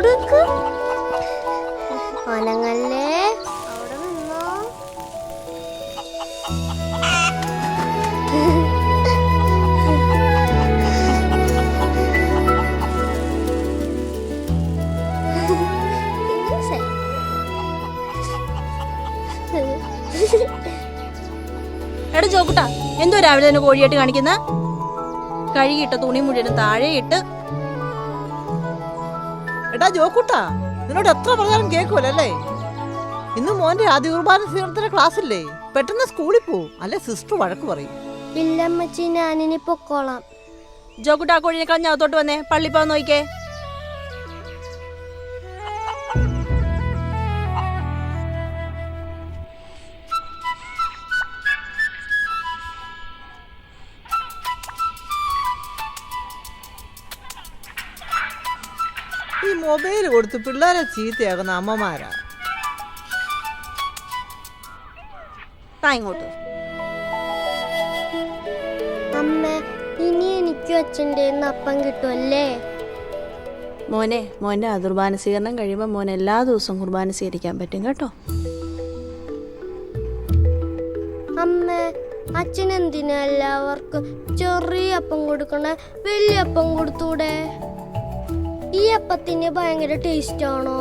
കൊടുക്ക്. അനങ്ങല്ലേ, അവിടെ നിന്നോ. എടാ ജോക്കുട്ടാ, എന്തോ രാവിലെ തന്നെ കോഴിയായിട്ട് കാണിക്കുന്ന? കഴുകിയിട്ട തുണി മുഴുവനും താഴെ ഇട്ട്. എടാ ജോക്കുട്ടാ, നിന്നോട് എത്ര പറഞ്ഞാലും കേൾക്കൂലല്ലേ? ഇന്ന് മോന്റെ ആദ്യ കുർബാന സ്വീകരണത്തിന്റെ ക്ലാസ് ഇല്ലേ? പെട്ടെന്ന് സ്കൂളിൽ പോവും, അല്ലെ സിസ്റ്റർ വഴക്ക് പറയും. ഇല്ലമ്മച്ചി, ഞാനിനി പൊക്കോളാം. ജോക്കുട്ടാ, കോഴിനെ കളഞ്ഞ അകത്തോട്ട് വന്നേ, പള്ളി പോകാൻ നോക്കിക്കേ. ഈ മൊബൈൽ കൊടുത്ത് പിള്ളേരെ ചീത്തയാകുന്ന അമ്മമാരാ. ഇങ്ങോട്ട് അമ്മ, ഇനി എനിക്കും അച്ഛൻ്റെ അപ്പം കിട്ടുമല്ലേ? മോന്റെ കുർബാന സ്വീകരണം കഴിയുമ്പോൾ മോൻ എല്ലാ ദിവസവും കുർബാന സ്വീകരിക്കാൻ പറ്റും കേട്ടോ. അമ്മ, അച്ഛൻ എന്തിനാ എല്ലാവർക്കും ചെറിയ അപ്പം കൊടുക്കണേ? വലിയ അപ്പം കൊടുത്തൂടെ? ഈ അപ്പത്തിന് ഭയങ്കര ടേസ്റ്റ് ആണോ?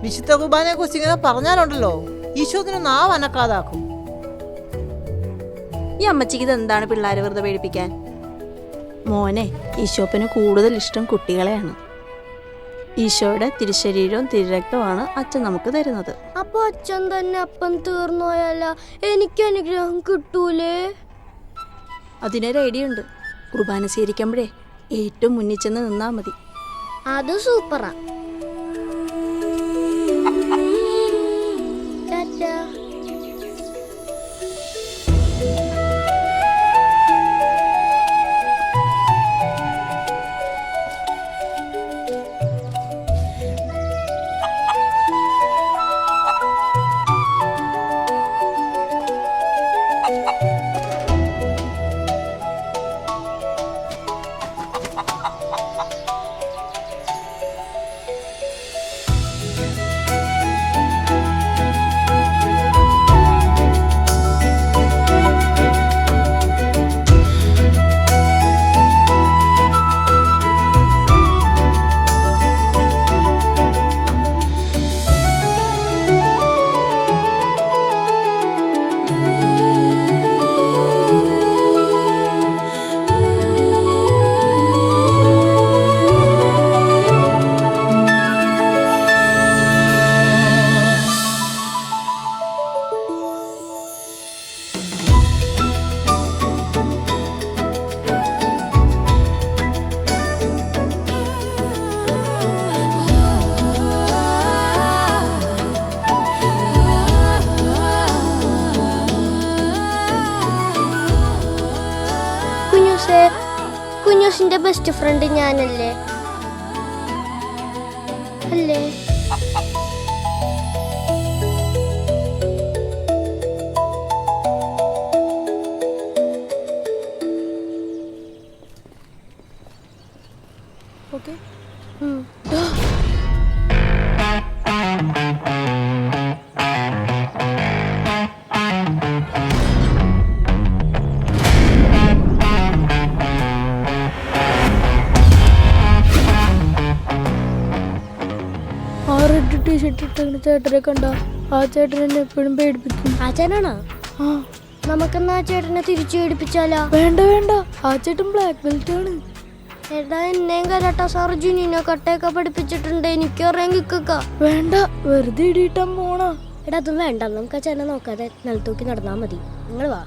വിശുദ്ധ കുർബാനയെ കുറിച്ച് ഇങ്ങനെ പറഞ്ഞാലുണ്ടല്ലോ, ഈശോദിനെ നാവ് അനക്കാതാക്കും. ഈ അമ്മച്ചിക്ക് ഇത് എന്താണ് പിള്ളേരെ വെറുതെ പേടിപ്പിക്കാൻ? മോനെ, ഈശോപ്പിന് കൂടുതൽ ഇഷ്ടം കുട്ടികളെയാണ്. ഈശോയുടെ തിരുശരീരവും തിരുരക്തവുമാണ് അച്ഛൻ നമുക്ക് തരുന്നത്. അപ്പൊ അച്ഛൻ തന്നെ അപ്പം തീർന്നു പോയാല എനിക്ക് അനുഗ്രഹം കിട്ടൂലേ? അതിനൊരു ഐഡിയ ഉണ്ട്. കുർബാന സ്വീകരിക്കുമ്പോഴേ ഏറ്റവും മുന്നിൽ ചെന്ന് നിന്നാ മതി. അത് സൂപ്പറാ. ടാറ്റാ. കുഞ്ഞൂസിന്റെ ബെസ്റ്റ് ഫ്രണ്ട് ഞാനല്ലേ? അല്ലേ? ഓക്കെ. ചേട്ടനെ കണ്ട ആ ചേട്ടൻ എന്നെ എപ്പോഴും പേടിപ്പിക്കും. ആ ചേട്ടനാണോ? നമുക്കെന്നാ ആ ചേട്ടനെ തിരിച്ചു പേടിപ്പിച്ചാലോ? വേണ്ട വേണ്ട, ആ ചേട്ടൻ ബ്ലാക്ക് ബെൽറ്റ് ആണ്. എടാ, എന്നെയും കരാട്ട സാർ ജുനിനെ കട്ടയൊക്കെ പഠിപ്പിച്ചിട്ടുണ്ട്, എനിക്കറിയാൻ കിക്ക. വേണ്ട, വെറുതെ ഇടിയിട്ടാൻ പോണ. എടാ, അതും വേണ്ട, നമുക്ക് ആ ചേട്ടനെ നോക്കാതെ നിലത്തൂക്കി നടന്നാ മതി. നിങ്ങൾ വാ.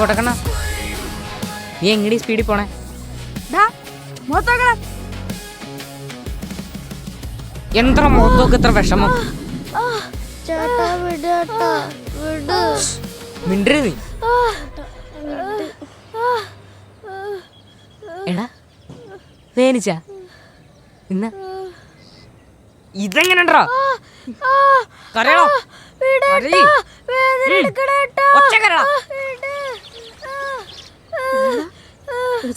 പൊട്ടക്കണ്ണ, നീ എങ്ങടി സ്പീഡിൽ പോണേ? എന്താ മുഖത്തൊക്കെ ഇത്ര വിഷമം? മിണ്ടര് നീ. എടാ, വേനിച്ച ഇന്ന ഇതെങ്ങനെണ്ടോ കരയണോ ഒച്ച കരയണോ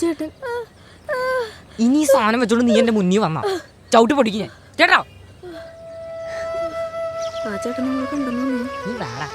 ചേട്ടൻ ഇനി ഈ സാധനം വെച്ചോണ്ട് നീ എന്റെ മുന്നിൽ വന്നാ ചവിട്ടി പൊടിക്കും ഞാൻ കേട്ടോ. ആ ചേട്ടൻ നിങ്ങൾ കണ്ടെന്നു നീ വേടാ.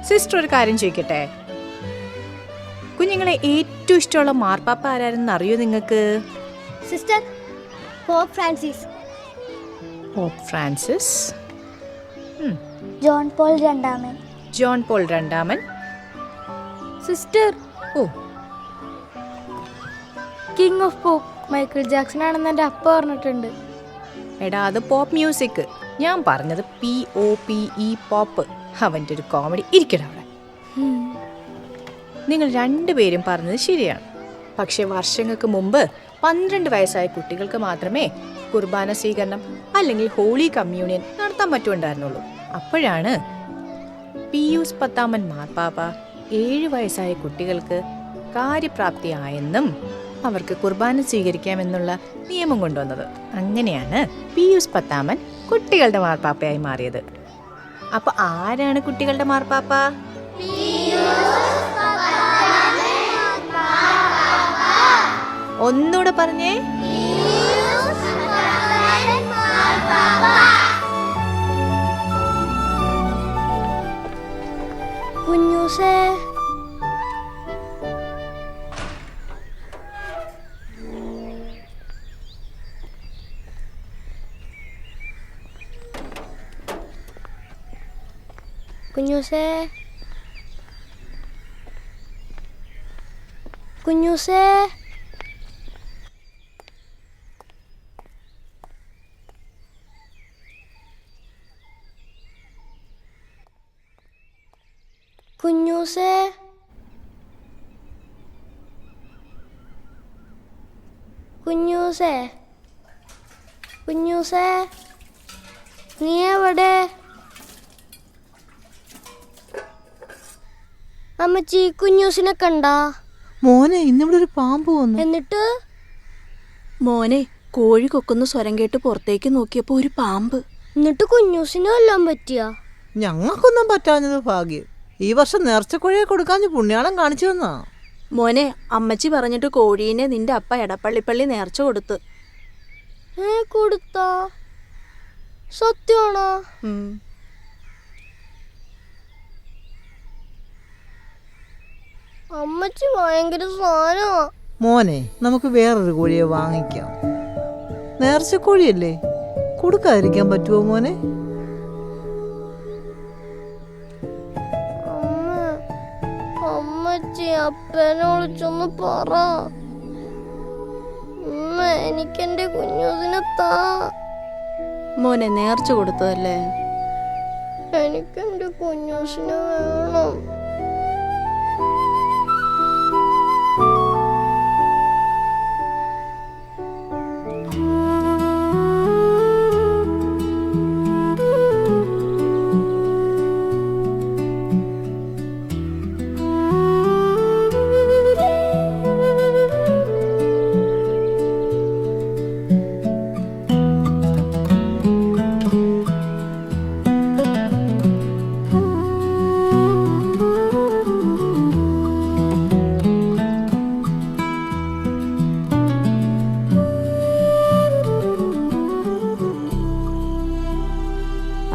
സിസ്റ്റർ ഒരു കാര്യം ചോദിക്കട്ടെ, കുഞ്ഞുങ്ങളെ ഏറ്റവും ഇഷ്ടമുള്ള മാർപ്പാപ്പ ആരാരെന്ന് അറിയോ നിങ്ങൾക്ക്? Sister Pope Francis. Pope Francis, John Paul രണ്ടാമൻ. ജോൺ പോൾ രണ്ടാമൻ. Sister oh, king of pop Michael Jackson ആണെന്ന് എൻ്റെ അപ്പ പറഞ്ഞിട്ടുണ്ട്. എടാ അത് പോപ്പ് മ്യൂസിക്. ഞാൻ പറഞ്ഞത് POPE പോപ്പ്. അവൻ്റെ ഒരു കോമഡി. ഇരിക്കട്ടെ അവിടെ. നിങ്ങൾ രണ്ടുപേരും പറഞ്ഞത് ശരിയാണ്. പക്ഷെ വർഷങ്ങൾക്ക് മുമ്പ് 12 വയസ്സായ കുട്ടികൾക്ക് മാത്രമേ കുർബാന സ്വീകരണം അല്ലെങ്കിൽ ഹോളി കമ്മ്യൂണിയൻ നടത്താൻ പറ്റുണ്ടായിരുന്നുള്ളൂ. അപ്പോഴാണ് പിയൂസ് 10 മാർപ്പാപ്പ 7 വയസ്സായ കുട്ടികൾക്ക് കാര്യപ്രാപ്തിയായെന്നും അവർക്ക് കുർബാന സ്വീകരിക്കാമെന്നുള്ള നിയമം കൊണ്ടുവന്നത്. അങ്ങനെയാണ് പിയൂസ് 10 കുട്ടികളുടെ മാർപ്പാപ്പയായി മാറിയത്. അപ്പൊ ആരാണ് കുട്ടികളുടെ മാർപ്പാപ്പ? ഒന്നുകൂടെ പറഞ്ഞേ. കുഞ്ഞൂസേ കുഞ്ഞൂസേ കുഞ്ഞൂസേ കുഞ്ഞൂസേ കുഞ്ഞൂസേ കുഞ്ഞൂസേ നീ എവിടെ? അമ്മച്ചി കുഞ്ഞൂസിനെ കണ്ടാ? മോനെ ഇന്നിവിടെ ഒരു പാമ്പ് വന്നു. എന്നിട്ട് മോനെ കോഴി കൊക്കുന്ന സ്വരം കേട്ട് പുറത്തേക്ക് നോക്കിയപ്പോ ഒരു പാമ്പ്. എന്നിട്ട് കുഞ്ഞൂസിനെ കൊല്ലാൻ പറ്റിയ? ഞങ്ങൾക്കൊന്നും പറ്റാഞ്ഞത് ഭാഗ്യം. ഈ വർഷം നേർച്ചക്കോഴിയെ കൊടുക്കാഞ്ഞ് പുണ്യാളം കാണിച്ചു തന്നാ. മോനെ അമ്മച്ചി പറഞ്ഞിട്ട് കോഴീനെ നിന്റെ അപ്പ എടപ്പള്ളിപ്പള്ളി നേർച്ച കൊടുത്ത്. കൊടുത്താ? സത്യമാണോ? അമ്മച്ചി ഭയങ്കര സാധനമാ. മോനെ നമുക്ക് വേറൊരു കോഴിയെ വാങ്ങിക്കാം. നേർച്ചക്കോഴിയല്ലേ, കൊടുക്കാതിരിക്കാൻ പറ്റുമോ മോനെ? അമ്മച്ചി അപ്പനെ വിളിച്ചൊന്ന് പറ. എനിക്കെന്റെ കുഞ്ഞൂസിനെ താ. മോനെ നേർച്ച കൊടുത്തതല്ലേ, എനിക്കെന്റെ കുഞ്ഞൂസിനെ വേണം.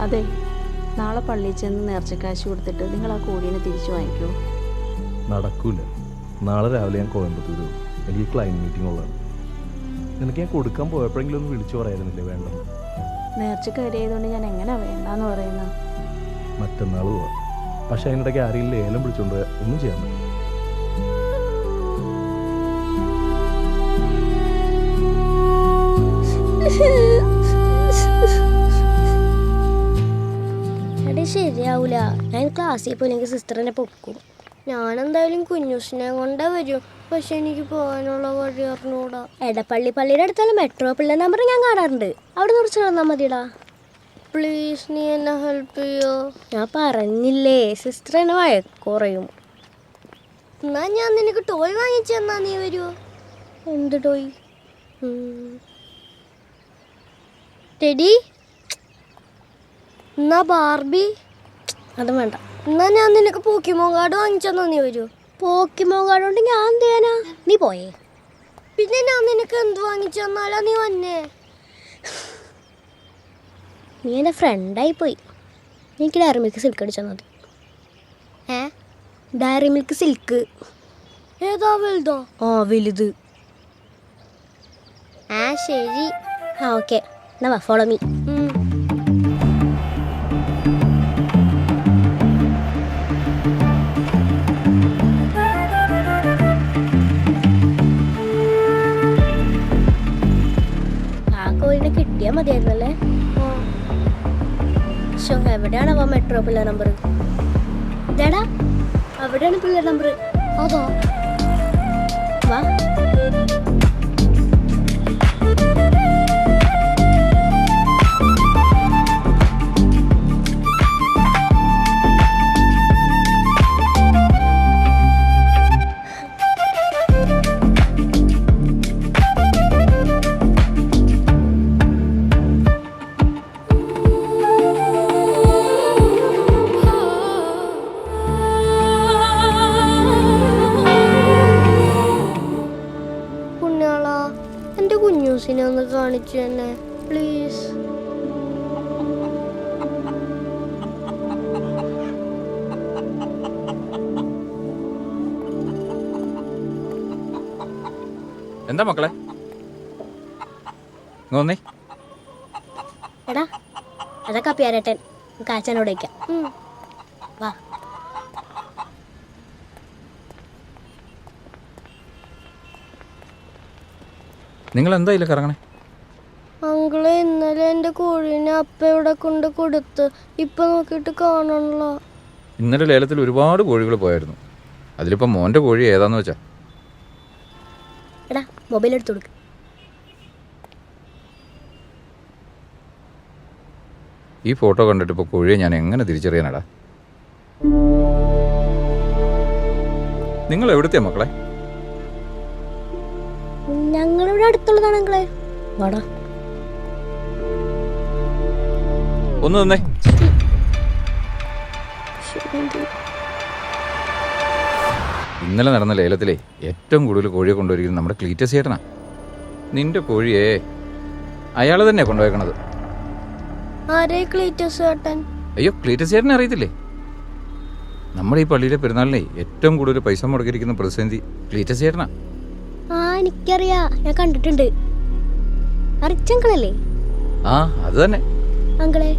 അതെ, നാളെ പള്ളിയിൽ ചെന്ന് നേർച്ചക്കാശ് കൊടുത്തിട്ട് നിങ്ങൾ ആ കോഴീനെ തിരിച്ചു വാങ്ങിക്കൂ. നടക്കൂല. നാളെ രാവിലെ ഞാൻ കോയമ്പത്തൂർ പോകും. എനിക്ക് ക്ലൈൻറ്റ് മീറ്റിംഗ് ഉള്ളതാണ്. നിനക്ക് ഞാൻ കൊടുക്കാൻ പോയപ്പോഴെങ്കിലും ഒന്ന് വിളിച്ചു പറയായിരുന്നില്ലേ വേണ്ടെന്ന്? നേർച്ചക്ക് വരെയായതുകൊണ്ട് ഞാൻ എങ്ങനെ വേണ്ടാന്ന് പറയുന്ന? മറ്റന്നാൾ പോവാം. പക്ഷെ അതിനിടയ്ക്ക് ആരെങ്കിലും ലേലം വിളിച്ചുകൊണ്ട് ഒന്നും ചെയ്യാൻ പറ്റും. എടി ശരിയാവൂല. ഞാൻ ക്ലാസ്സിൽ പോയില്ലെങ്കിൽ സിസ്റ്ററിനെ പൊക്കും. ഞാനെന്തായാലും കുഞ്ഞൂസിനെ കൊണ്ടേ വരും. പക്ഷെ എനിക്ക് പോകാനുള്ള വഴി അറിഞ്ഞൂടാ. എടപ്പള്ളി പള്ളിയുടെ അടുത്തുള്ള മെട്രോ പിള്ളേ നമ്പർ ഞാൻ കാണാറുണ്ട്. അവിടെ കുറച്ച് നടന്നാൽ മതിടാ. പ്ലീസ് നീ എന്നെ ഹെൽപ്പ് ചെയ്യോ? ഞാൻ പറഞ്ഞില്ലേ സിസ്റ്റർ എന്നെ വഴക്കുറയും. എന്നാ ഞാൻ നിനക്ക് ടോയ് വാങ്ങിച്ചു തന്നാ നീ വരുമോ? എന്ത് ടോയ്? ടെഡി? എന്നാ ബാർബി? അത് വേണ്ട. എന്നാ ഞാൻ നിനക്ക് പോക്കിമോൻ കാർഡ് വാങ്ങിച്ചു തന്നാ നീ വരുമോ? പോക്കിമോൻ കാർഡ് കൊണ്ട് ഞാൻ എന്ത് ചെയ്യാനാ? നീ പോയേ. പിന്നെ ഞാൻ നിനക്ക് എന്ത് വാങ്ങിച്ചു തന്നാലാ നീ വന്നേ? നീ എൻ്റെ ഫ്രണ്ടായി പോയി. എനിക്ക് ഡയറി മിൽക്ക് സിൽക്ക് അടിച്ചാൽ മതി. Dairy Milk Silk. ഏതാ വലുതോ? ആ വലുത്. ആ ശരി. ആ ഓക്കെ. എന്നാ വാ ഫോളോ മീ. ആ കോഴിനെ കിട്ടിയാൽ മതിയായിരുന്നല്ലേ. എവിടെയാണോ മെട്രോ പിള്ളേർ നമ്പർ? ഇതേടാ അവിടെയാണ് പിള്ളേർ നമ്പർ. അതോ? വാ. എന്റെ കുഞ്ഞൂസിനെ ഒന്ന് കാണിച്ചു തന്നെ പ്ലീസ്. എന്താ മക്കളെ? ഒന്നേ എടാ അതൊക്കെ അപ്പിയാരട്ടൻ കാച്ചനോട് വയ്ക്കാം. വാ. നിങ്ങൾ എന്താ ഇതിൽ കറങ്ങണേ? അങ്കിളെ ഇന്നലെ എൻ്റെ കോഴീനെ അപ്പ ഇവിടെ കൊണ്ട് കൊടുത്ത് ഇപ്പൊ നോക്കിയിട്ട് കാണണല്ലോ. ഇന്നലെ ലേലത്തിൽ ഒരുപാട് കോഴികൾ പോയായിരുന്നു. അതിലിപ്പോൾ മോൻ്റെ കോഴി ഏതാന്ന് വെച്ചാ? എടാ മൊബൈൽ എടുത്തു കൊടുക്ക്. ഈ ഫോട്ടോ കണ്ടിട്ട് ഇപ്പോൾ കോഴിയെ ഞാൻ എങ്ങനെ തിരിച്ചറിയാനാടാ? നിങ്ങൾ എവിടുത്തെയാ മക്കളെ? ഞങ്ങളിവിടെ അടുത്തുള്ളതാണ് അങ്കിളെ. വാടാ. ഒന്ന് തന്നെ. ഇന്നലെ നടന്ന ലേലത്തിലെ ഏറ്റവും കൂടുതൽ കോഴിയെ കൊണ്ടുവരിക്കുന്നത് നമ്മുടെ ക്ലീറ്റസ് ചേട്ടനാ. നിന്റെ കോഴിയെ അയാൾ തന്നെ കൊണ്ടുപോയേക്കണത്. ആരേ ക്ലീറ്റസ് ചേട്ടൻ? അയ്യോ, ക്ലീറ്റസ് ചേട്ടനെ അറിയത്തില്ലേ? നമ്മുടെ ഈ പള്ളിയിലെ പെരുന്നാളിനെ ഏറ്റവും കൂടുതൽ പൈസ മുടക്കിയിരിക്കുന്ന പ്രതിസന്ധി ക്ലീറ്റസ് ചേട്ടനാ. ആ എനിക്കറിയാ, ഞാൻ കണ്ടിട്ടുണ്ട്. അറിച്ചങ്കളല്ലേ? ആ അത് തന്നെ. അങ്കിളെ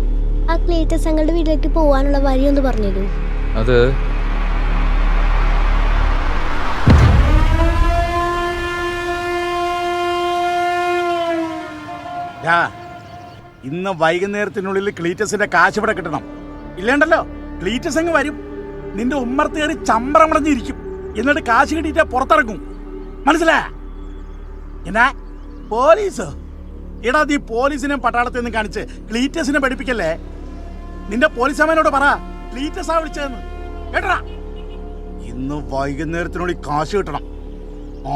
ആ ക്ലീറ്റസ് അങ്ങളുടെ വീട്ടിലേക്ക് പോവാനുള്ള വഴി ഒന്ന് പറഞ്ഞുതരൂ. അത് ഇന്ന് വൈകുന്നേരത്തിനുള്ളിൽ ക്ലീറ്റസിന്റെ കാശ് ഇവിടെ കിട്ടണം. ഇല്ലേണ്ടല്ലോ ക്ലീറ്റസ് അങ്ങ് വരും, നിന്റെ ഉമ്മർത്ത് കയറി ചമ്പറമടഞ്ഞിരിക്കും, എന്നിട്ട് കാശ് കിട്ടിയിട്ട് പുറത്തിറങ്ങും. മനസ്സിലാ? എന്നാ പോലീസോ? എടാ നീ പോലീസിനെ പട്ടാളത്തിൽ നിന്ന് കാണിച്ച് ക്ലീറ്റസിനെ പഠിപ്പിക്കല്ലേ. നിന്റെ പോലീസ് അമ്മേനോട് പറ ക്ലീറ്റസാ വിളിച്ചതെന്ന്. കേട്ടടാ, ഇന്ന് വൈകുന്നേരത്തിനുള്ളിൽ കാശ് കിട്ടണം. ആ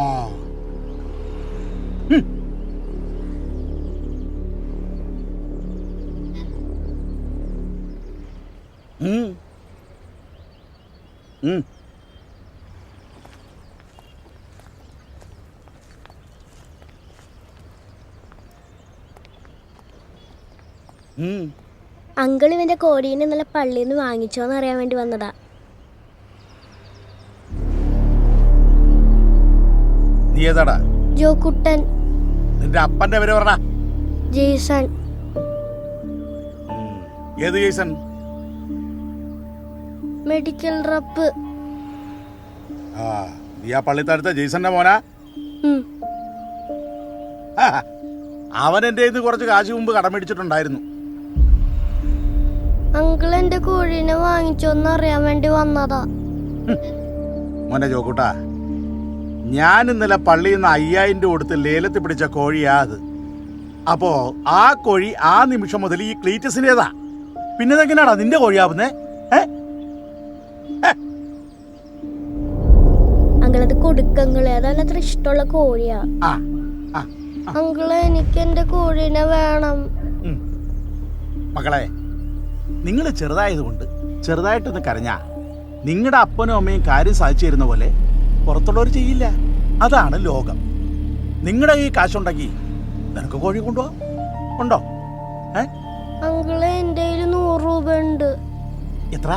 അങ്കിൾ ഇവന്റെ കോഴീനെ ഇന്നലെ പള്ളിയിൽ നിന്ന് വാങ്ങിച്ചോന്ന് അറിയാൻ വേണ്ടി വന്നതാ. നീ ഏതാടാ? ജോക്കുട്ടൻ. നിന്റെ അപ്പന്റെ പേര് പറ. ജെയ്സൺ. ഏത് ജെയ്സൺ? Medical rep. ആ നീ ആ പള്ളിത്തടുത്ത ജെയ്സന്റെ മോനാ? അവൻ എൻ്റെ കയ്യിൽ നിന്ന് കുറച്ച് കാശ് മുമ്പ് കടം മേടിച്ചിട്ടുണ്ടായിരുന്നു. അങ്കിൾ എന്റെ കോഴീനെ വാങ്ങിച്ചോന്ന് അറിയാൻ വേണ്ടി വന്നതാ. മോനെ ജോക്കൂട്ടാ, ഞാൻ ഇന്നലെ പള്ളിയിൽ നിന്ന് 5000 രൂപ കൊടുത്ത് ലേലത്തിൽ പിടിച്ച കോഴിയാ അത്. അപ്പോ ആ കോഴി ആ നിമിഷം മുതൽ ഈ ക്ലീറ്റസിൻ്റെതാ. പിന്നെ ഇതെങ്ങനെയാടാ നിന്റെ കോഴിയാവുന്നേ? അങ്കിളത് കൊടുക്കങ്ങളെ, അതാണ് അത്ര ഇഷ്ടമുള്ള കോഴിയാ. അങ്കിളെ എനിക്ക് എന്റെ കോഴീനെ വേണം. മക്കളെ, നിങ്ങൾ ചെറുതായതുകൊണ്ട് ചെറുതായിട്ടൊന്ന് കരഞ്ഞാ നിങ്ങളുടെ അപ്പനും അമ്മയും കാര്യം സാധിച്ചു തരുന്ന പോലെ പുറത്തുള്ളവർ ചെയ്യില്ല. അതാണ് ലോകം. നിങ്ങളുടെ ഈ കാശുണ്ടെങ്കിൽ നിനക്ക് കോഴി കൊണ്ടുപോവാം. ഉണ്ടോ? അങ്കിളെ എന്റെ 100 രൂപ ഉണ്ട്. എത്ര?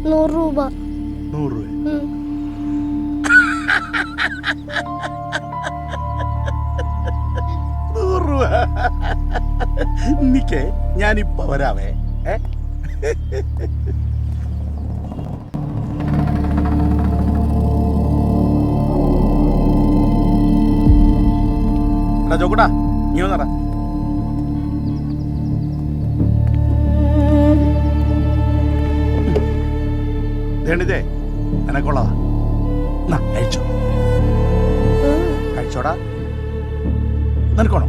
100 രൂപ. 100 രൂപ? നിക്കേ, ഞാനിപ്പോ വരാവേ. ജോക്കൂട്ടാ, നീ വന്നടാ. ദേണ്ടിതേ എനക്കുള്ളതാ. കഴിച്ചോ, കഴിച്ചോടാ. നിനക്കണോ?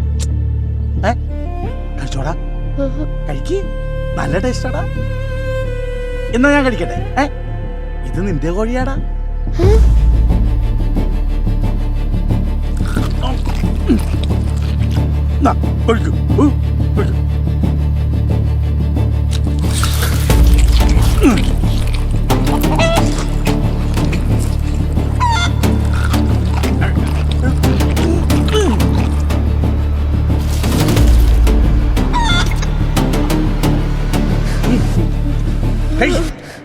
കഴിച്ചോടാ, കഴിക്ക്. നല്ല ടേസ്റ്റാടാ. എന്നാ ഞാൻ കഴിക്കട്ടെ? ഇത് നിന്റെ കോഴിയാടാ. കഴിക്കൂ, കഴിക്കൂ.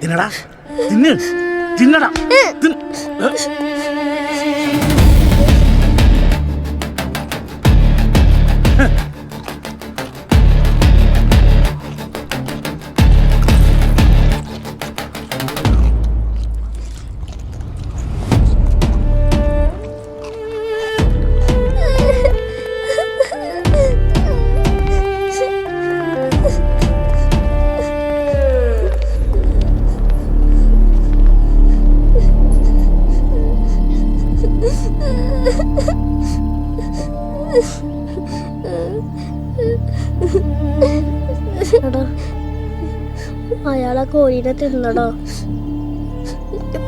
തിന്നടാ, തിന്ന്, തിന്നടാ. അയാളെ കോഴീനെ തിന്നടോ.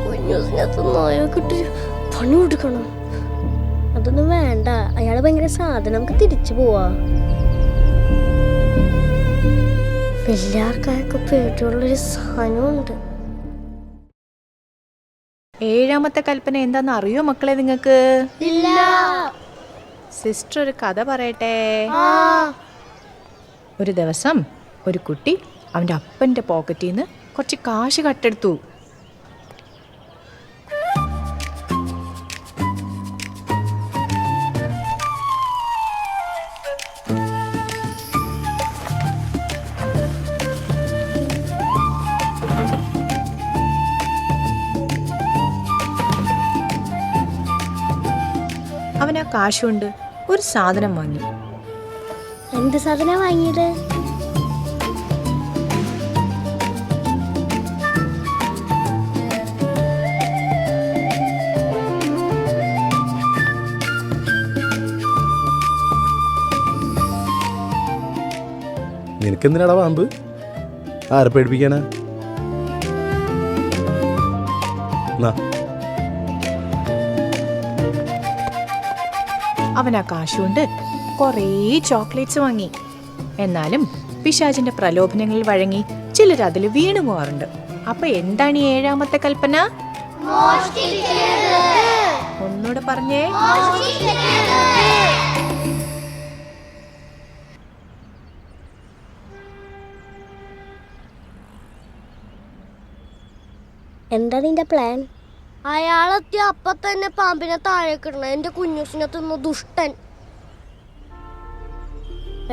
കുഞ്ഞൂസിനകത്ത് നോയോ കിട്ടി പണി കൊടുക്കണം. അതൊന്നും വേണ്ട, അയാള് ഭയങ്കര സാധനം. നമുക്ക് തിരിച്ചു പോവാ. വലിയ ആൾക്കാർക്ക് പേടിയുള്ളൊരു സാധനമുണ്ട്. 7ാമത്തെ കൽപ്പന എന്താന്ന് അറിയോ മക്കളെ നിങ്ങൾക്ക്? ഇല്ല. സിസ്റ്റർ ഒരു കഥ പറയട്ടെ. ഒരു ദിവസം ഒരു കുട്ടി അവൻ്റെ അപ്പൻ്റെ പോക്കറ്റിൽ നിന്ന് കുറച്ച് കാശ് കട്ടെടുത്തു. അവൻ ആ കാശുകൊണ്ട് ഒരു സാധനം വാങ്ങി. എന്ത് സാധനം വാങ്ങിയത്? നിനക്കെന്തിനാടാ പാമ്പ്? ആരെ പേടിപ്പിക്കാനാ? അവൻ ആ കാശുകൊണ്ട് കുറേ ചോക്ലേറ്റ്സ് വാങ്ങി. എന്നാലും പിശാചിന്റെ പ്രലോഭനങ്ങളിൽ വഴങ്ങി ചിലർ അതിൽ വീണു പോകാറുണ്ട്. അപ്പൊ എന്താണ് ഈ 7ാമത്തെ കൽപ്പന? ഒന്നുകൂടെ പറഞ്ഞേ. എന്താ നിന്റെ പ്ലാൻ? അയാളെത്തിയ അപ്പൊ തന്നെ പാമ്പിനെ താഴെ കിടണ എന്റെ കുഞ്ഞൂസിനെ തിന്ന ദുഷ്ടൻ.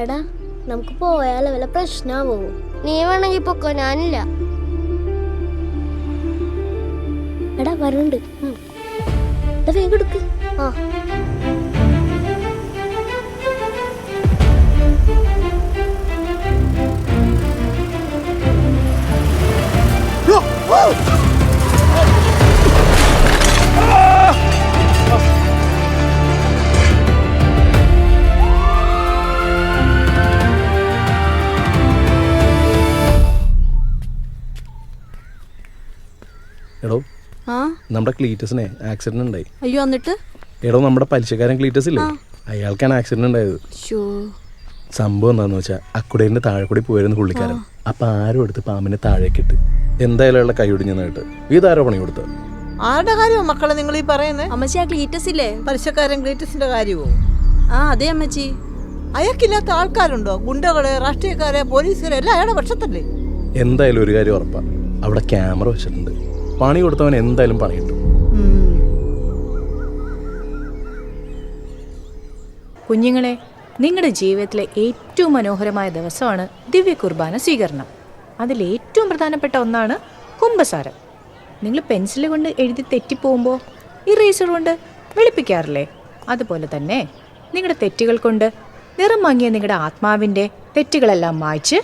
എടാ, നമുക്ക് പോയാലോ? വല്ല പ്രശ്നാവോ? നീ വേണമെങ്കിൽ പൊക്കോ, ഞാനില്ല. എടാ വരുന്നുണ്ട്. വേഗം എടുക്ക്. എടോ ആ നമ്മുടെ ക്ലീറ്റസിനെ ആക്സിഡന്റ് ഉണ്ടായി. അയ്യോ എന്നിട്ട് എടോ നമ്മുടെ പലിശക്കാരൻ ക്ലീറ്റസ് ഇല്ലേ, അയാൾക്കാണ് ആക്സിഡന്റ് ഉണ്ടായത്. ഷോ സംഭവം എന്താന്ന് വെച്ചാൽ അക്കുടേന്റെ താഴെ കൂടി പോയിരുന്നു പുള്ളിക്കാരൻ. അപ്പൊ ആരും എടുത്ത് പാമ്പിനെ താഴേക്കിട്ട് എന്തായാലും അയാളുടെ കൈ ഒടിഞ്ഞെന്നായിട്ട് ഇതാരോ പണി കൊടുത്തത്. ആരുടെ കാര്യമോ മക്കളെ നിങ്ങൾ ഈ പറയുന്നേ? അമ്മച്ചി ആ ക്ലീറ്റസ് ഇല്ലേ? പലിശക്കാരൻ ക്ലീറ്റസിന്റെ കാര്യമോ? ആ അതെ അമ്മച്ചി. അയാൾക്കില്ലാത്ത ആൾക്കാരുണ്ടോ? ഗുണ്ടകള്, രാഷ്ട്രീയക്കാരെ, പോലീസുകാരെ എല്ലാം അയാളുടെ പക്ഷത്തല്ലേ? എന്തായാലും ഒരു കാര്യം ഉറപ്പാ, അവിടെ ക്യാമറ വെച്ചിട്ടുണ്ട്. പണി കൊടുത്തവൻ എന്തായാലും പണി കിട്ടും. കുഞ്ഞുങ്ങളെ, നിങ്ങളുടെ ജീവിതത്തിലെ ഏറ്റവും മനോഹരമായ ദിവസമാണ് ദിവ്യ കുർബാന സ്വീകരണം. അതിൽ ഏറ്റവും പ്രധാനപ്പെട്ട ഒന്നാണ് കുമ്പസാരം. നിങ്ങൾ പെൻസിൽ കൊണ്ട് എഴുതി തെറ്റിപ്പോകുമ്പോൾ ഇറേസർ കൊണ്ട് വെളുപ്പിക്കാറില്ലേ? അതുപോലെ തന്നെ നിങ്ങളുടെ തെറ്റുകൾ കൊണ്ട് നിറം മങ്ങിയ നിങ്ങളുടെ ആത്മാവിൻ്റെ തെറ്റുകളെല്ലാം മായ്ച്ച്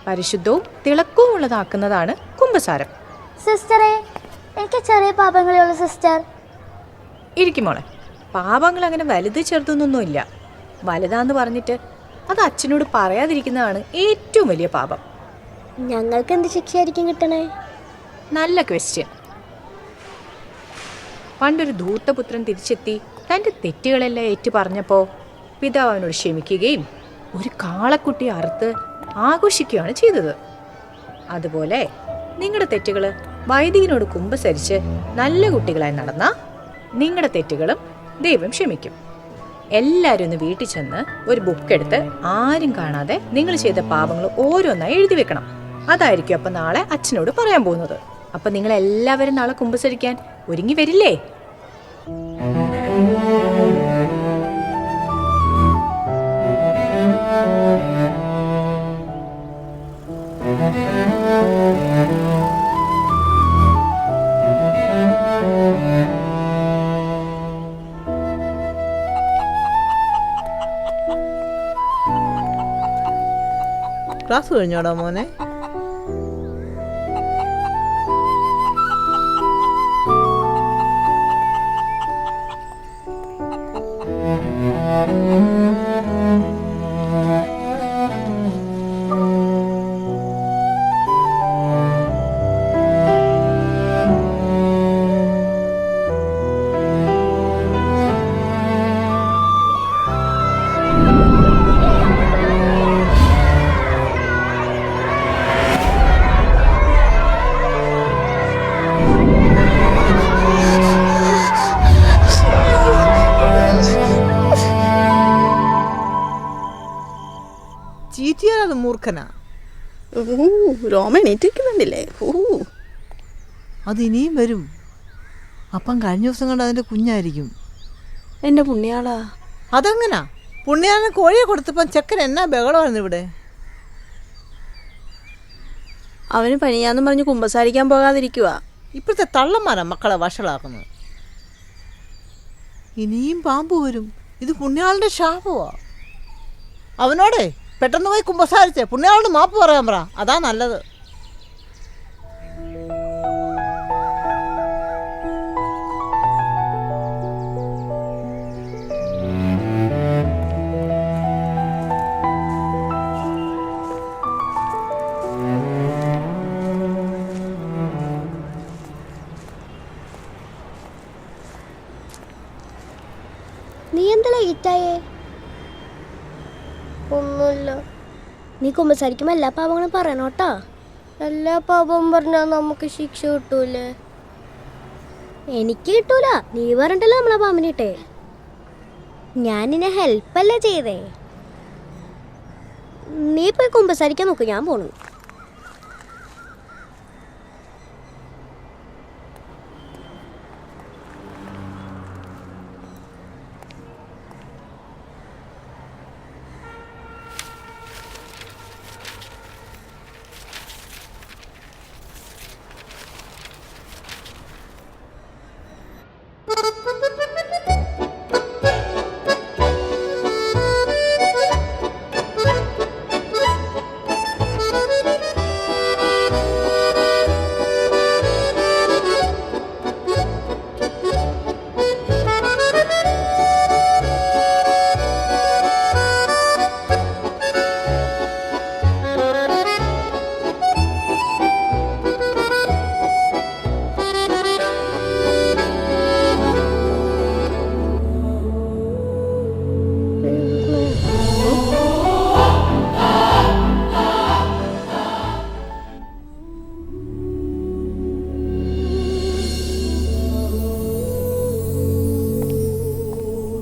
പരിശുദ്ധവും തിളക്കവും ഉള്ളതാക്കുന്നതാണ് കുമ്പസാരം. സിസ്റ്ററെ, എനിക്ക് ചെറിയ പാപങ്ങളേ ഉള്ളൂ സിസ്റ്റർ. ഇരിക്കുമോളെ, പാപങ്ങൾ അങ്ങനെ വലുത് ചെറുതൊന്നൊന്നുമില്ല. വലുതാന്ന് പറഞ്ഞിട്ട് അത് അച്ഛനോട് പറയാതിരിക്കുന്നതാണ് ഏറ്റവും വലിയ പാപം. ഞങ്ങൾക്ക് എന്ത് ശിക്ഷയായിരിക്കും കിട്ടണേ? നല്ല ക്വസ്റ്റ്യൻ. പണ്ടൊരു ധൂർത്തപുത്രൻ തിരിച്ചെത്തി തൻ്റെ തെറ്റുകളെല്ലാം ഏറ്റു പറഞ്ഞപ്പോൾ പിതാവ് അവനോട് ക്ഷമിക്കുകയും ഒരു കാളക്കുട്ടിയെ അറുത്ത് ആഘോഷിക്കുകയാണ് ചെയ്തത്. അതുപോലെ നിങ്ങളുടെ തെറ്റുകൾ വൈദികനോട് കുമ്പസരിച്ച് നല്ല കുട്ടികളായി നടന്നാൽ നിങ്ങളുടെ തെറ്റുകളും ദൈവം ക്ഷമിക്കും. എല്ലാവരും ഒന്ന് വീട്ടിൽ ചെന്ന് ഒരു ബുക്ക് എടുത്ത് ആരും കാണാതെ നിങ്ങൾ ചെയ്ത പാപങ്ങൾ ഓരോന്നായി എഴുതി വെക്കണം. അതായിരിക്കും അപ്പം നാളെ അച്ഛനോട് പറയാൻ പോകുന്നത്. അപ്പം നിങ്ങൾ എല്ലാവരും നാളെ കുമ്പസരിക്കാൻ ഒരുങ്ങി വരില്ലേ? ക്ലാസ് കഴിഞ്ഞോടാ മോനെ? ചീറ്റിയാലത് മൂർഖനാ. രോമ എണീറ്റിരിക്കുന്നുണ്ടില്ലേ? അത് ഇനിയും വരും. അപ്പം കഴിഞ്ഞ ദിവസം കണ്ട് അതിൻ്റെ കുഞ്ഞായിരിക്കും. എൻ്റെ പുണ്യാളാ. അതെങ്ങനാ? പുണ്യാളിന് കോഴിയെ കൊടുത്തപ്പം ചെക്കൻ എന്നാ ബഹളമായിരുന്നു ഇവിടെ. അവന് പനിയാന്നും പറഞ്ഞ് കുമ്പസാരിക്കാൻ പോകാതിരിക്കുക. ഇപ്പോഴത്തെ തള്ളന്മാരാ മക്കളെ വഷളാക്കുന്നത്. ഇനിയും പാമ്പ് വരും. ഇത് പുണ്യാളിൻ്റെ ശാപമാ. അവനോടെ പെട്ടെന്ന് പോയി കുമ്പസാരിച്ചേ പുണ്യാളോട് മാപ്പ് പറയാൻ പറ. അതാ നല്ലത്. നീ എന്താ ലേറ്റായേ? ഒന്നുമില്ല. നീ കുമ്പസാരിക്കുമ്പോൾ എല്ലാ പാപങ്ങളും പറയണോട്ടാ. എല്ലാ പാപവും പറഞ്ഞാൽ നമുക്ക് ശിക്ഷ കിട്ടൂലേ? എനിക്ക് കിട്ടൂല. നീ പറഞ്ഞിട്ടല്ലേ നമ്മളെ പാമ്പിനിട്ടേ. ഞാൻ നിന്നെ ഹെൽപ്പല്ലേ ചെയ്തേ. നീ പോയി കുമ്പസാരിക്കാൻ നോക്ക്, ഞാൻ പോണു.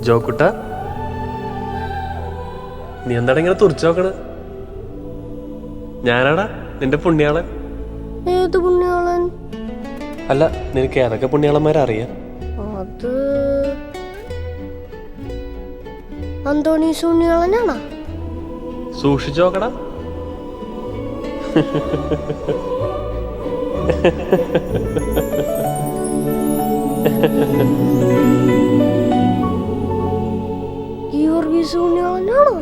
ജോക്കുട്ട, നീ എന്താടാ ഇങ്ങനെ തുറച്ചു നോക്കണ? ഞാനാടാ നിന്റെ പുണ്യാളൻ. ഏത് പുണ്യാളൻ? അല്ല, നിനക്ക് ഏതൊക്കെ പുണ്യാളന്മാരറിയാം? അത് അന്തോണീസ് പുണ്യാളനാണോ? സൂക്ഷിച്ചു നോക്കടാ. ഗീവർഗീസ് പുണ്യാളനാണോ?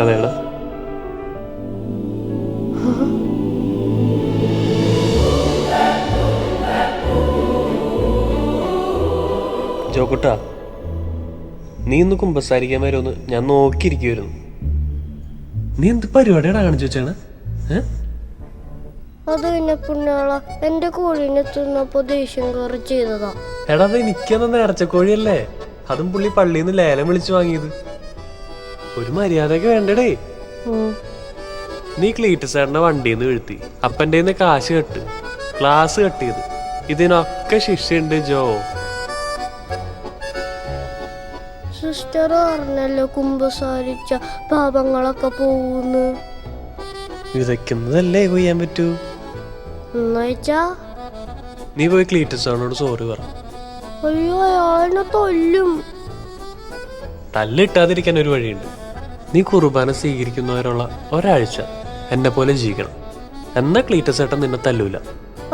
അതേടാ. ജോക്കുട്ട, നീ ഇന്ന് കുമ്പസാരിക്കാൻ വരുമെന്ന് ഞാൻ നോക്കിയിരിക്കുവായിരുന്നു. നീ എന്ത് പരിപാടിയാണ് കാണിച്ചു വെച്ചാണ്? അത് പിന്നെ പുണ്യാള എന്റെ കോഴീനെ തിന്നപ്പോ ദേഷ്യം കയറി ചെയ്തതാ. എടാ, അത് എനിക്കെന്ന നേർച്ചക്കോഴിയല്ലേ? അതും പുള്ളി പള്ളിയിൽ നിന്ന് ലേലം വിളിച്ചു വാങ്ങിയത്. ഒരു മര്യാദയൊക്കെ വേണ്ടടേ. നീ ക്ലീറ്റസ് ചേട്ടന്റെ വണ്ടിയിൽ നിന്ന് വീഴ്ത്തി, അപ്പൻ്റെ കാശ് കെട്ട്, ക്ലാസ് കട്ട് ചെയ്ത്, ഇതിനൊക്കെ ശിക്ഷയുണ്ട് ജോ. സിസ്റ്റർ പറഞ്ഞല്ലോ കുമ്പസാരിച്ച പാപങ്ങളൊക്കെ പോകുന്നു. വിതയ്ക്കുന്നതല്ലേ കൊയ്യാൻ പറ്റൂ. എന്നുവെച്ചാ നീ പോയി ക്ലീറ്റസ് ചേട്ടനോട് സോറി പറ. അയ്യോ, അയാളെന്നെ തൊല്ലും. തല്ലിട്ടാതിരിക്കാൻ ഒരു വഴിയുണ്ട്. നീ കുർബാന സ്വീകരിക്കുന്നവരുള്ള ഒരാഴ്ച എന്നെ പോലെ ജീവിക്കണം. എന്നാ ക്ലീറ്റസ് ചേട്ടൻ നിന്നെ തല്ലൂല.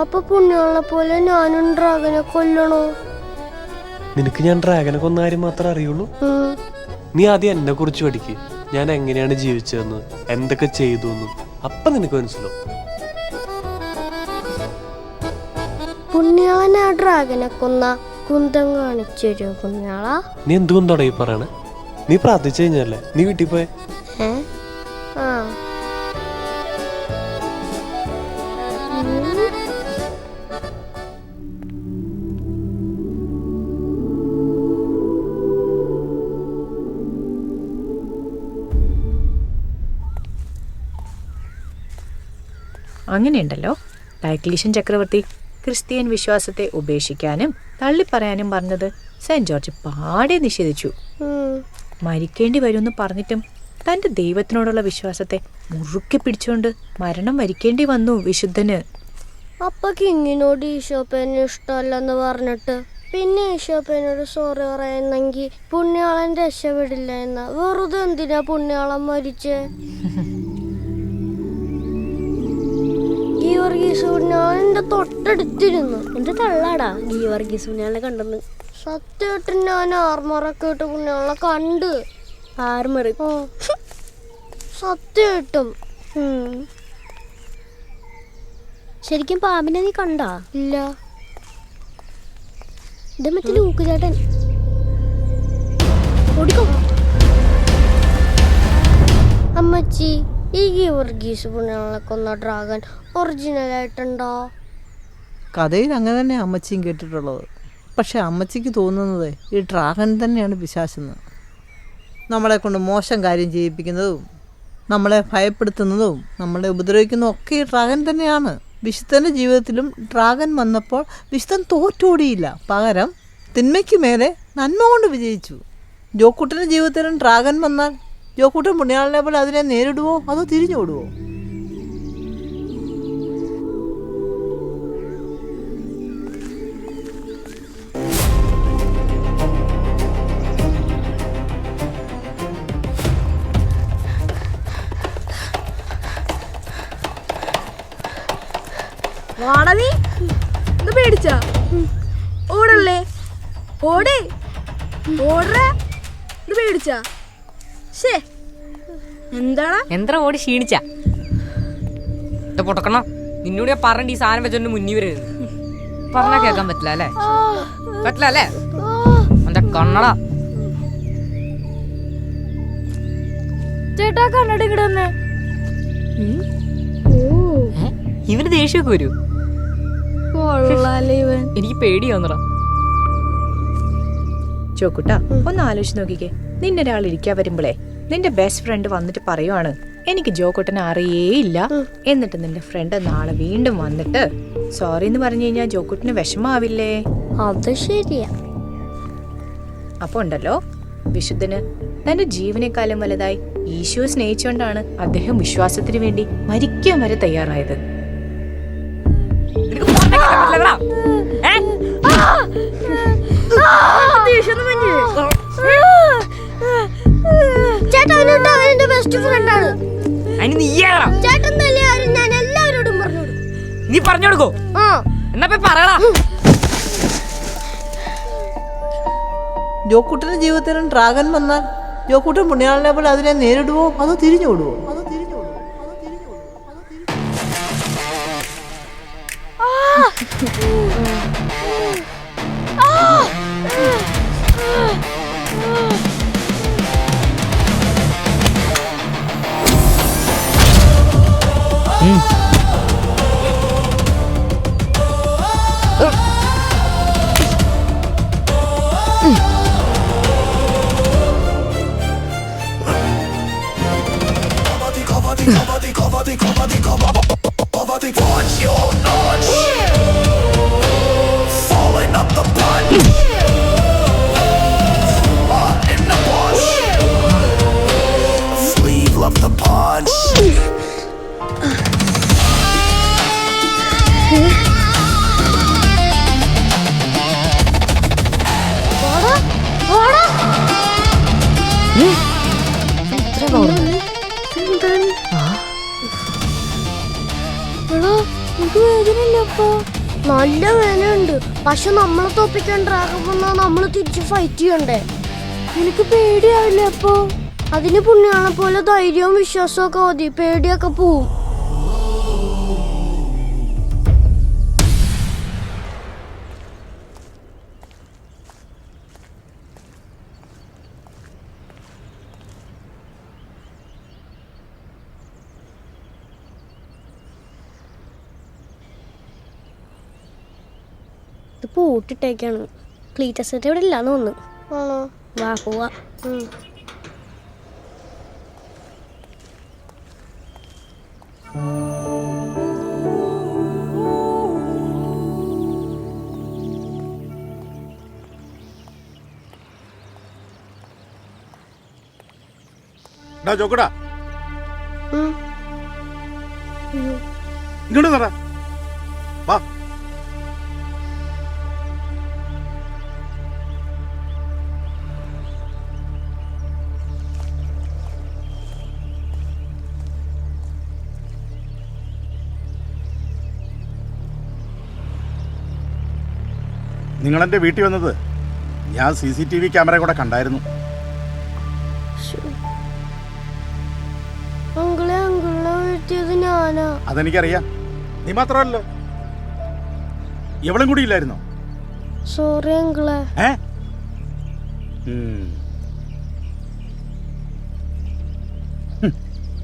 അപ്പൊ പുണ്യാളെ പോലെ ഞാനും ഡ്രാഗനെ കൊല്ലണോ? നിനക്ക് ഞാൻ ഡ്രാഗനെ കൊന്ന കാര്യം മാത്രമേ അറിയുള്ളൂ. നീ ആദ്യം എന്നെ കുറിച്ച് പഠിക്ക്. ഞാൻ എങ്ങനെയാണ് ജീവിച്ചതെന്ന്, എന്തൊക്കെ ചെയ്തു എന്നും. അപ്പൊ നിനക്ക് മനസ്സിലാവും. പുണ്യാളൻ ആ ഡ്രാഗനെ കൊന്ന കുന്തം കാണിച്ചു തരുമോ പുണ്യാള? നീ എന്തുകൊണ്ടാണ് ഈ പറയണേ? നീ പ്രാർത്ഥിച്ചു കഴിഞ്ഞല്ലേ? നീ വീട്ടിൽ പോയെ? ആ. അങ്ങനെയുണ്ടല്ലോ, ഡയക്ലീഷ്യൻ ചക്രവർത്തി ക്രിസ്ത്യൻ വിശ്വാസത്തെ ഉപേക്ഷിക്കാനും തള്ളിപ്പറയാനും പറഞ്ഞത് സെന്റ് ജോർജ് പാടെ നിഷേധിച്ചു. മരിക്കേണ്ടി വരുമെന്ന് പറഞ്ഞിട്ടും തൻ്റെ ദൈവത്തിനോടുള്ള വിശ്വാസത്തെ മുറുക്കി പിടിച്ചുകൊണ്ട് മരണം വരിക്കേണ്ടി വന്നു വിശുദ്ധന്. അപ്പൊ കിങ്ങിനോട് ഈശോപ്പേനെ ഇഷ്ടമല്ലെന്ന് പറഞ്ഞിട്ട് പിന്നെ ഈശോപ്പേനോട് സോറി പറയുന്നെങ്കിൽ പുണ്യാളൻ രക്ഷപ്പെടില്ല എന്ന വെറുതെ എന്തിനാ പുണ്യാളൻ മരിച്ചേ? ഗീവർഗീസ് പുണ്യാളൻ എന്റെ തൊട്ടടുത്തിരുന്നു. എന്റെ തള്ളാടാ ഗീവർഗീസ് പുണ്യാളനെ കണ്ടെന്ന്. സത്യമായിട്ടും ഞാൻ ആർമറൊക്കെ ഇട്ട് പുണ്യാളെ കണ്ട്. ആർമറ്? സത്യമായിട്ടും. ശരിക്കും പാമ്പിനെ നീ കണ്ടാ? ഇല്ല. ഇത് മറ്റേ ലൂക്ക് ചേട്ടൻ. ഓടിക്കോ. അമ്മച്ചി, ഈ ഗീവർഗീസ് പുണ്യാളെ കൊന്ന ഡ്രാഗൺ ഒറിജിനൽ ആയിട്ടുണ്ടോ? കഥയിൽ അങ്ങനെ തന്നെ അമ്മച്ചിയും കേട്ടിട്ടുള്ളത്. പക്ഷെ അമ്മച്ചിക്ക് തോന്നുന്നത് ഈ ഡ്രാഗൺ തന്നെയാണ് പിശാചെന്ന്. നമ്മളെ കൊണ്ട് മോശം കാര്യം ചെയ്യിപ്പിക്കുന്നതും നമ്മളെ ഭയപ്പെടുത്തുന്നതും നമ്മളെ ഉപദ്രവിക്കുന്നതും ഒക്കെ ഈ ഡ്രാഗൺ തന്നെയാണ്. വിശുദ്ധൻ്റെ ജീവിതത്തിലും ഡ്രാഗൺ വന്നപ്പോൾ വിശുദ്ധൻ തോറ്റോടിയില്ല, പകരം തിന്മയ്ക്ക് മേലെ നന്മ കൊണ്ട് വിജയിച്ചു. ജോക്കുട്ടൻ്റെ ജീവിതത്തിലും ഡ്രാഗൺ വന്നാൽ ജോക്കുട്ടൻ പുണ്യാളനെ പോലെ അതിനെ നേരിടുവോ അതോ തിരിഞ്ഞോടുവോ? വാടനീ ഇത് പേടിച്ചാ? ഓടല്ലേ, ഓടേ, ഓടേ. ഇത് പേടിച്ചാ? ശേ, എന്താടാ എന്താ ഓടി ക്ഷീണിച്ച പൊട്ടക്കണം? നിന്നോട് ഞാൻ പറഞ്ഞ ഈ സാധനം വെച്ചോണ്ട് മുന്നിൽ വരരുത്. പറഞ്ഞാ കേൾക്കാൻ പറ്റില്ല അല്ലേ? പറ്റില്ല അല്ലേ? എന്റെ കണ്ണട. ചേട്ടാ കണ്ണട ഇങ്ങടെ. ഇവന് ദേഷ്യമൊക്കെ വരൂ? എനിക്ക് പേടിയാവുന്നടാ. ചോക്കുട്ട, ഒന്ന് ആലോചിച്ച് നോക്കിക്കേ. നിന്റെ ഒരാൾ ഇരിക്കാൻ വരുമ്പോഴേ നിന്റെ ബെസ്റ്റ് ഫ്രണ്ട് വന്നിട്ട് പറയുവാണ് എനിക്ക് ജോക്കുട്ടനെ അറിയേയില്ല, എന്നിട്ട് നിന്റെ ഫ്രണ്ട് നാളെ വീണ്ടും വന്നിട്ട് സോറി എന്ന് പറഞ്ഞു കഴിഞ്ഞാൽ ജോക്കുട്ടന് വിഷമാവില്ലേ? അത് ശരിയാ. അപ്പൊ ഉണ്ടല്ലോ, വിശുദ്ധന് തന്റെ ജീവനേക്കാളും വലുതായി ഈശോയെ സ്നേഹിച്ചുകൊണ്ടാണ് അദ്ദേഹം വിശ്വാസത്തിന് വേണ്ടി മരിക്കാൻ വരെ തയ്യാറായത്. നിനക്ക് പറഞ്ഞാ കേൾക്കാൻ പറ്റില്ലടാ. ഏ? ചേട്ടാ അവനെന്റെ ബെസ്റ്റ് ഫ്രണ്ട് ആണ്. അതിന് നീ ഏതാ? ചേട്ടൻ തന്നെ ആരും ഞാൻ എല്ലാവരോടും പറഞ്ഞു. നീ പറഞ്ഞു കൊടുക്കോ? എന്നാ പോയി പറയടാ. ജോക്കുട്ടൻ്റെ ജീവിതത്തിലും ഡ്രാഗൻ വന്നാൽ ജോക്കുട്ടൻ പുണ്യാളനെ പോലെ അതിനെ നേരിടുവോ അതോ തിരിഞ്ഞോടുവോ? നല്ല വേനയുണ്ട്, പക്ഷെ നമ്മളെ തോപ്പിക്കാൻ ഡ്രാഗൺ വന്നാ നമ്മള് തിരിച്ച് ഫൈറ്റ് ചെയ്യണ്ടേ. എനിക്ക് പേടിയാവില്ല അപ്പൊ? അതിന് പുണ്യാളെ പോലെ ധൈര്യവും വിശ്വാസവും ഒക്കെ മതി, പേടിയൊക്കെ പോവും. പൂട്ടിട്ടേക്കാണ്. ക്ലീറ്റസ് ഇവിടെ ഇല്ലാന്ന് തോന്നുന്നു. ആണോ? വാ പോവാ. ചോക്കടാ ഇങ്ങോട്ട് നട വാ. നിങ്ങളെന്റെ വീട്ടിൽ വന്നത് ഞാൻ CCTV ക്യാമറ കൂടെ കണ്ടായിരുന്നു. അതെനിക്കറിയാം. നീ മാത്രമല്ലോ, എവളും കൂടി ഇല്ലായിരുന്നോ? സോറി അങ്കിളെ.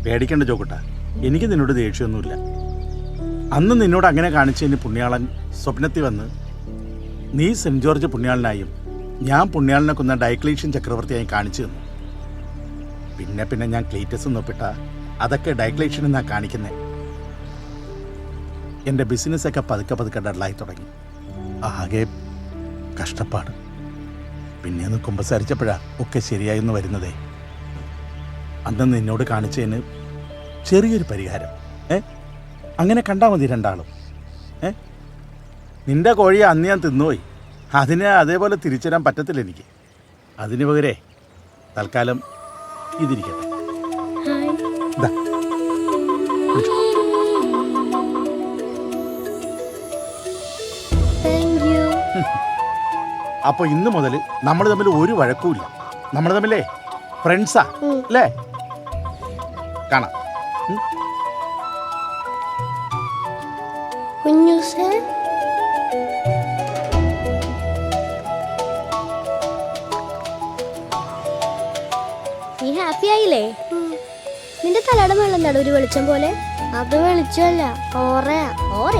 പേടിക്കണ്ട ചോക്കട്ട, എനിക്ക് നിന്നോട് ദേഷ്യമൊന്നുമില്ല. അന്ന് നിന്നോട് അങ്ങനെ കാണിച്ചതിന് പുണ്യാളൻ സ്വപ്നത്തിൽ വന്ന് നീ സെന്റ് ജോർജ് പുണ്യാളനായും ഞാൻ പുണ്യാളനെ കൊന്ന ഡയക്ലീഷ്യൻ ചക്രവർത്തിയായി കാണിച്ചു തന്നു. പിന്നെ ഞാൻ ക്ലീറ്റസ് നോപ്പിട്ട അതൊക്കെ ഡയക്ലീഷ്യൻ എന്നാ കാണിക്കുന്നേ. എൻ്റെ ബിസിനസ്സൊക്കെ പതുക്കെ ഡള്ളായി തുടങ്ങി. ആകെ കഷ്ടപ്പാട്. പിന്നെ ഒന്ന് കുമ്പസാരിച്ചപ്പോഴാ ഒക്കെ ശരിയായെന്ന് വരുന്നതേ. അന്ന് നിന്നോട് കാണിച്ചതിന് ചെറിയൊരു പരിഹാരം. അങ്ങനെ കണ്ടാൽ മതി രണ്ടാളും. നിന്റെ കോഴിയെ അന്ന് ഞാൻ തിന്നുപോയി. അതിനെ അതേപോലെ തിരിച്ചു തരാൻ പറ്റത്തില്ല എനിക്ക്. അതിന് പകരേ തൽക്കാലം ഇതിരിക്കട്ടെ. അപ്പൊ ഇന്ന് മുതൽ നമ്മൾ തമ്മിൽ ഒരു വഴക്കുമില്ല. നമ്മൾ തമ്മിലേ ഫ്രണ്ട്സാ അല്ലേ? കാണാം. കുഞ്ഞൂസേ, നീ ഹാപ്പി ആയില്ലേ? നിന്റെ തലയുടെ മേളം എന്താ ഒരു വെളിച്ചം പോലെ? അത് വെളിച്ചമല്ല, ഓറയാ. ഓറ